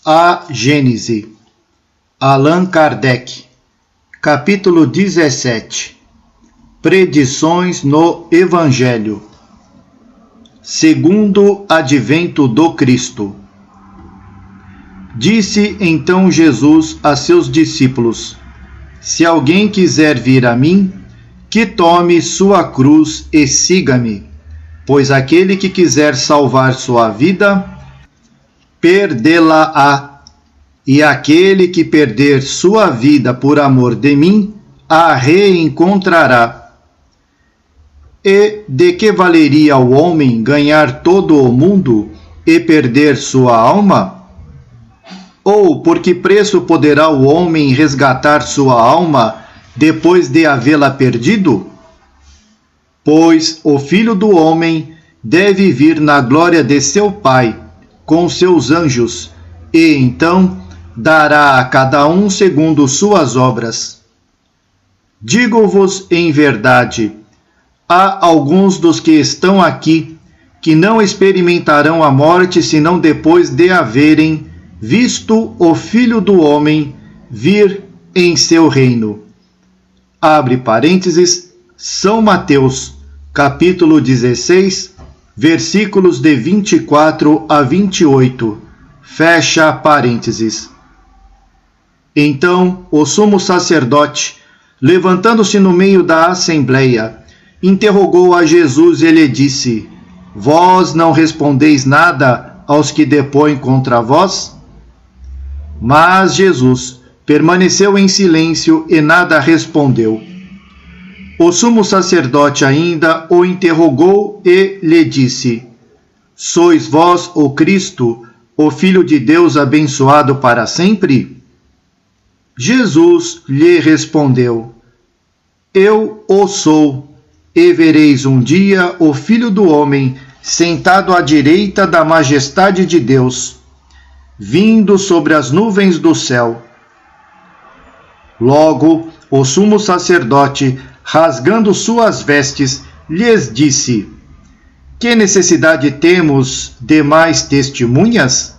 A Gênese, Allan Kardec, capítulo 17, Predições no Evangelho, segundo advento do Cristo. Disse então Jesus a seus discípulos: Se alguém quiser vir a mim, que tome sua cruz e siga-me, pois aquele que quiser salvar sua vida, perdê-la-á, e aquele que perder sua vida por amor de mim, a reencontrará. E de que valeria ao homem ganhar todo o mundo e perder sua alma? Ou por que preço poderá o homem resgatar sua alma depois de havê-la perdido? Pois o Filho do Homem deve vir na glória de seu Pai, com seus anjos, e então dará a cada um segundo suas obras. Digo-vos em verdade, há alguns dos que estão aqui que não experimentarão a morte senão depois de haverem visto o Filho do Homem vir em seu reino. Abre parênteses, São Mateus, capítulo 16, versículos de 24 a 28, fecha parênteses. Então o sumo sacerdote, levantando-se no meio da assembleia, interrogou a Jesus e lhe disse: Vós não respondeis nada aos que depõem contra vós? Mas Jesus permaneceu em silêncio e nada respondeu. O sumo sacerdote ainda o interrogou e lhe disse: Sois vós o Cristo, o Filho de Deus abençoado para sempre? Jesus lhe respondeu: Eu o sou, e vereis um dia o Filho do Homem sentado à direita da majestade de Deus, vindo sobre as nuvens do céu. Logo, o sumo sacerdote, rasgando suas vestes, lhes disse: Que necessidade temos de mais testemunhas?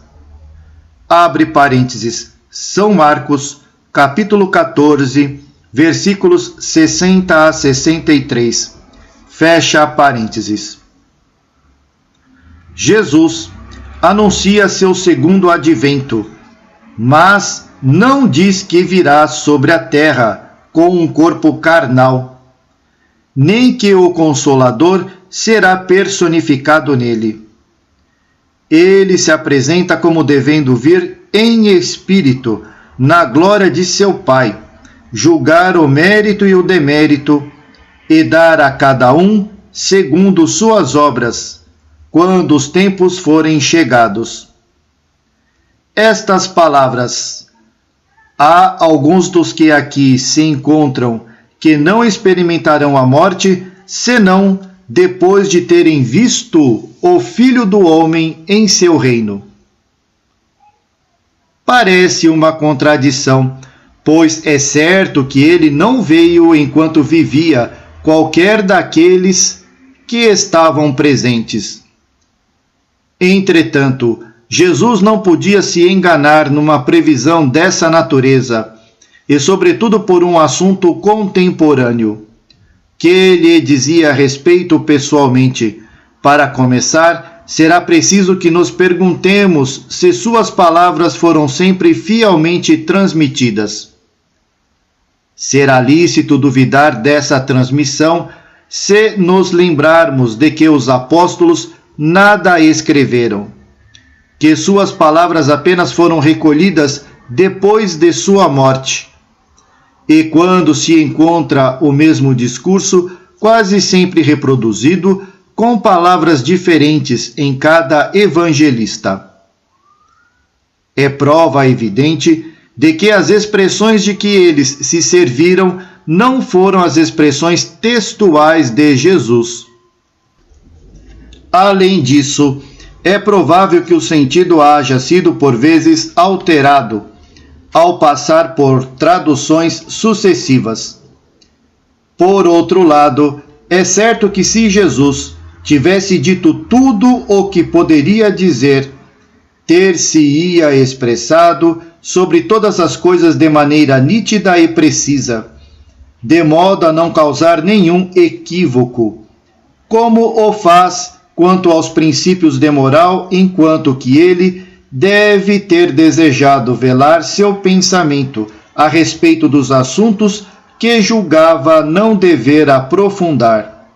Abre parênteses, São Marcos, capítulo 14, versículos 60 a 63. Fecha parênteses. Jesus anuncia seu segundo advento, mas não diz que virá sobre a terra com um corpo carnal, nem que o Consolador será personificado nele. Ele se apresenta como devendo vir em espírito, na glória de seu Pai, julgar o mérito e o demérito, e dar a cada um segundo suas obras, quando os tempos forem chegados. Estas palavras: há alguns dos que aqui se encontram que não experimentarão a morte, senão depois de terem visto o Filho do Homem em seu reino. Parece uma contradição, pois é certo que ele não veio enquanto vivia qualquer daqueles que estavam presentes. Entretanto, Jesus não podia se enganar numa previsão dessa natureza, e sobretudo por um assunto contemporâneo, que lhe dizia respeito pessoalmente. Para começar, será preciso que nos perguntemos se suas palavras foram sempre fielmente transmitidas. Será lícito duvidar dessa transmissão se nos lembrarmos de que os apóstolos nada escreveram, que suas palavras apenas foram recolhidas depois de sua morte. E quando se encontra o mesmo discurso, quase sempre reproduzido, com palavras diferentes em cada evangelista. É prova evidente de que as expressões de que eles se serviram não foram as expressões textuais de Jesus. Além disso, é provável que o sentido haja sido por vezes alterado, ao passar por traduções sucessivas. Por outro lado, é certo que se Jesus tivesse dito tudo o que poderia dizer, ter-se-ia expressado sobre todas as coisas de maneira nítida e precisa, de modo a não causar nenhum equívoco, como o faz quanto aos princípios de moral, enquanto que ele deve ter desejado velar seu pensamento a respeito dos assuntos que julgava não dever aprofundar.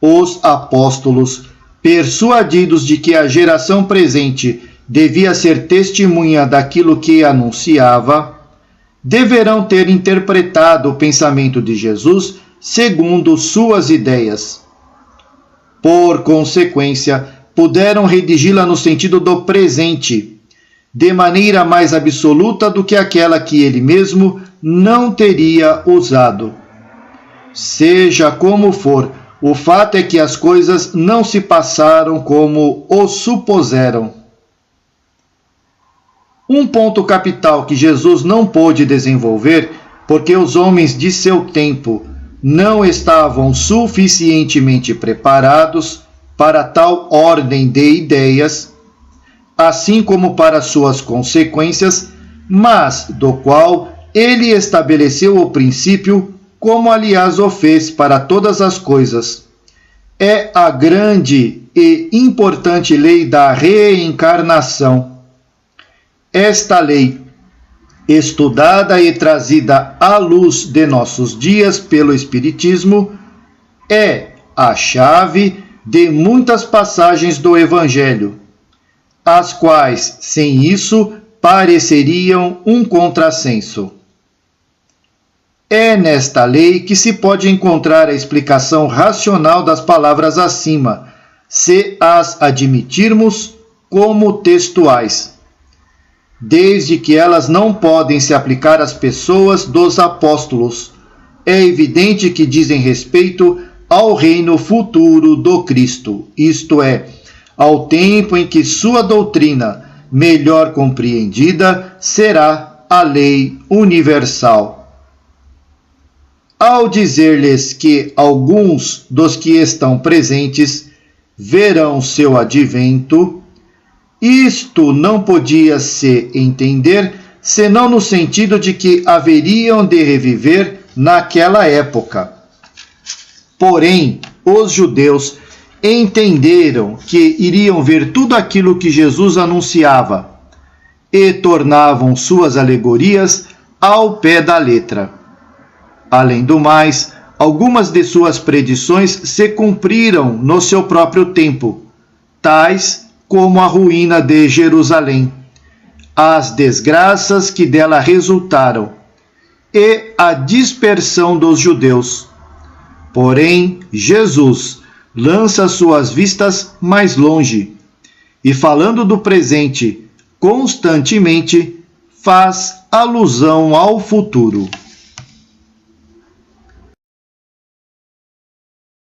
Os apóstolos, persuadidos de que a geração presente devia ser testemunha daquilo que anunciava, deverão ter interpretado o pensamento de Jesus segundo suas ideias. Por consequência, puderam redigi-la no sentido do presente, de maneira mais absoluta do que aquela que ele mesmo não teria usado. Seja como for, o fato é que as coisas não se passaram como o supuseram. Um ponto capital que Jesus não pôde desenvolver, porque os homens de seu tempo não estavam suficientemente preparados para tal ordem de ideias, assim como para suas consequências, mas do qual ele estabeleceu o princípio, como aliás o fez para todas as coisas. É a grande e importante lei da reencarnação. Esta lei, estudada e trazida à luz de nossos dias pelo Espiritismo, é a chave de muitas passagens do Evangelho, as quais, sem isso, pareceriam um contrassenso. É nesta lei que se pode encontrar a explicação racional das palavras acima, se as admitirmos como textuais, desde que elas não podem se aplicar às pessoas dos apóstolos. É evidente que dizem respeito ao reino futuro do Cristo, isto é, ao tempo em que sua doutrina, melhor compreendida, será a lei universal. Ao dizer-lhes que alguns dos que estão presentes verão seu advento, isto não podia se entender senão no sentido de que haveriam de reviver naquela época. Porém, os judeus entenderam que iriam ver tudo aquilo que Jesus anunciava e tornavam suas alegorias ao pé da letra. Além do mais, algumas de suas predições se cumpriram no seu próprio tempo, tais como a ruína de Jerusalém, as desgraças que dela resultaram e a dispersão dos judeus. Porém, Jesus lança suas vistas mais longe e, falando do presente constantemente, faz alusão ao futuro.